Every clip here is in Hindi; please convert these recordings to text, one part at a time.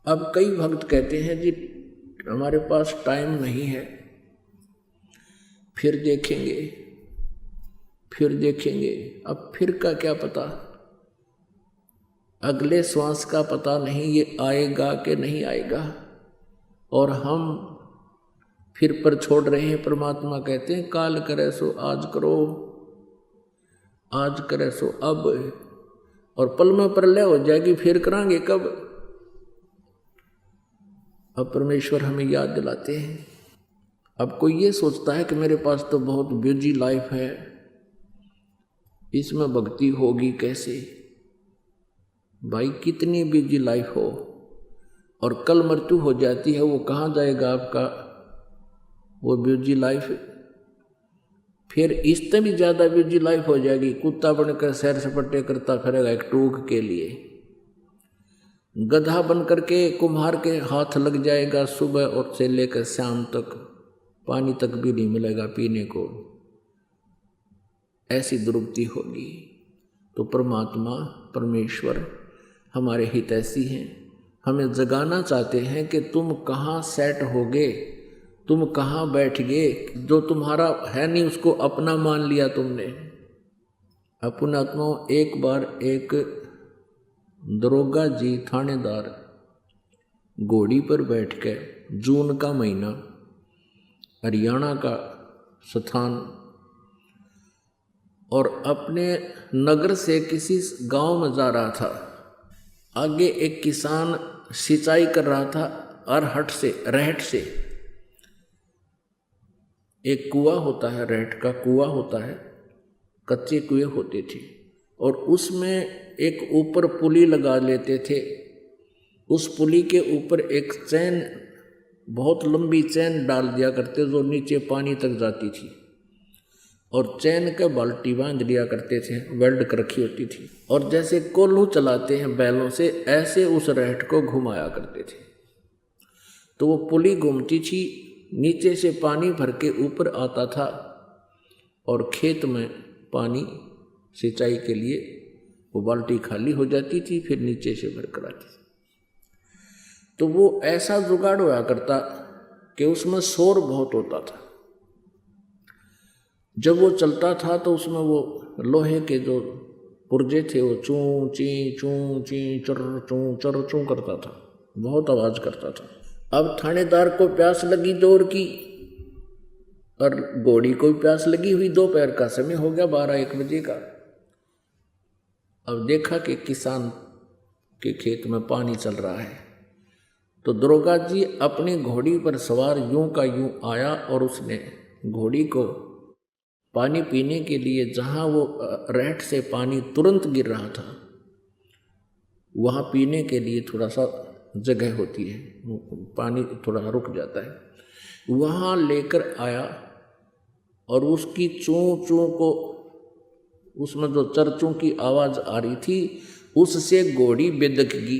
अब कई भक्त कहते हैं जी हमारे पास टाइम नहीं है, फिर देखेंगे फिर देखेंगे। अब फिर का क्या पता, अगले श्वास का पता नहीं ये आएगा कि नहीं आएगा, और हम फिर पर छोड़ रहे हैं। परमात्मा कहते हैं काल करे सो आज करो, आज करे सो अब, और पल में प्रलय हो जाएगी, फिर करांगे कब। अब परमेश्वर हमें याद दिलाते हैं। अब कोई ये सोचता है कि मेरे पास तो बहुत बिजी लाइफ है, इसमें भक्ति होगी कैसे। भाई कितनी बिजी लाइफ हो और कल मृत्यु हो जाती है, वो कहाँ जाएगा आपका वो बिजी लाइफ। फिर इससे भी ज़्यादा बिजी लाइफ हो जाएगी, कुत्ता बनकर सैर सपाटे करता फिरेगा एक टूक के लिए, गधा बन करके कुम्हार के हाथ लग जाएगा सुबह और से लेकर शाम तक, पानी तक भी नहीं मिलेगा पीने को, ऐसी दुर्गति होगी। तो परमात्मा परमेश्वर हमारे हितैषी हैं, हमें जगाना चाहते हैं कि तुम कहाँ सेट होगे, तुम कहाँ बैठ गए। जो तुम्हारा है नहीं उसको अपना मान लिया तुमने। अपने आत्माओं, एक बार एक दरोगा जी थानेदार घोड़ी पर बैठ के, जून का महीना, हरियाणा का स्थान, और अपने नगर से किसी गांव में जा रहा था। आगे एक किसान सिंचाई कर रहा था अरहट से, रहट से। एक कुआं होता है, रहट का कुआं होता है, कच्चे कुएं होते थे, और उसमें एक ऊपर पुली लगा लेते थे। उस पुली के ऊपर एक चैन, बहुत लंबी चैन डाल दिया करते जो नीचे पानी तक जाती थी, और चैन का बाल्टी बांध लिया करते थे, वेल्ड कर रखी होती थी, और जैसे कोल्हू चलाते हैं बैलों से, ऐसे उस रहट को घुमाया करते थे। तो वो पुली घूमती थी, नीचे से पानी भर के ऊपर आता था, और खेत में पानी सिंचाई के लिए वो बाल्टी खाली हो जाती थी, फिर नीचे से भर कर आती थी। तो वो ऐसा जुगाड़ होया करता कि उसमें शोर बहुत होता था। जब वो चलता था तो उसमें वो लोहे के जो पुर्जे थे वो चूं ची चर चूं करता था, बहुत आवाज करता था। अब थानेदार को प्यास लगी जोर की, और घोड़ी को भी प्यास लगी हुई, दोपहर का समय हो गया, 12-1 बजे का। अब देखा कि किसान के खेत में पानी चल रहा है, तो दरोगा जी अपनी घोड़ी पर सवार यूं का यूं आया, और उसने घोड़ी को पानी पीने के लिए, जहाँ वो रहट से पानी तुरंत गिर रहा था, वहाँ पीने के लिए थोड़ा सा जगह होती है, पानी थोड़ा रुक जाता है, वहाँ लेकर आया, और उसकी चूं चूं को, उसमें जो चरचों की आवाज़ आ रही थी, उससे घोड़ी बेदक गई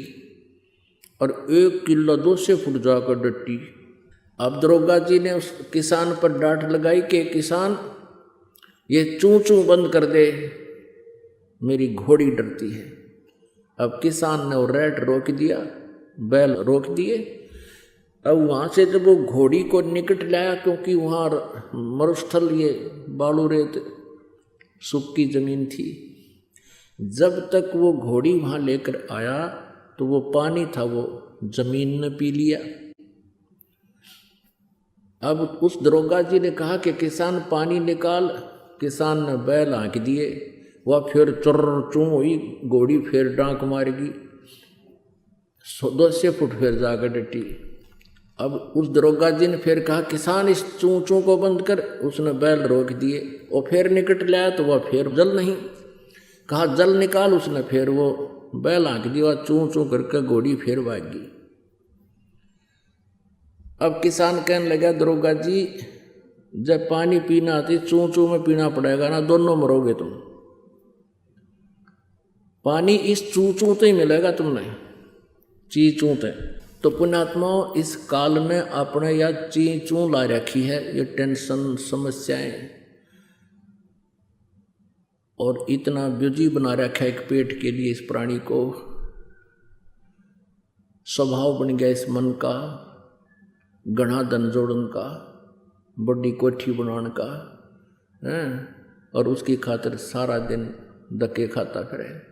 और 1 किलो 200 फुट जाकर डटी। अब दरोगा जी ने उस किसान पर डांट लगाई कि किसान ये चूं चूं बंद कर दे, मेरी घोड़ी डरती है। अब किसान ने वो रहट रोक दिया, बैल रोक दिए। अब वहाँ से जब वो घोड़ी को निकट लाया, क्योंकि वहाँ मरुस्थल, ये बालू रेत सूखी जमीन थी, जब तक वो घोड़ी वहाँ लेकर आया तो वो पानी था वो जमीन ने पी लिया। अब उस दरोगा जी ने कहा कि किसान पानी निकाल। किसान ने बैल हाँक दिए, वह फिर चुर चूं हुई, घोड़ी फिर डांक मारेगी, 200 फुट फिर जाकर डटी। अब उस दरोगा जी ने फिर कहा किसान इस चूं चूं को बंद कर, उसने बैल रोक दिए, और फिर निकट लाया तो वह फिर जल नहीं, कहा जल निकाल, उसने फिर वो बैल हाँक दिया, चूं चूं करके घोड़ी फिर भाग गई। अब किसान कहने लगा दरोगा जी जब पानी पीना आती चूं चूं में पीना पड़ेगा ना, दोनों मरोगे तुम। पानी इस चूं चूं से ही मिलेगा तुमने, ची चूं से। तो पुण्यात्माओं, इस काल में अपने या ची चूं ला रखी है, ये टेंशन समस्याएं, और इतना बिजी बना रखा है एक पेट के लिए इस प्राणी को। स्वभाव बन गया इस मन का, घना धन जोड़न का, बड़ी कोठी बनाने का, और उसकी खातिर सारा दिन धक्के खाता फिरे।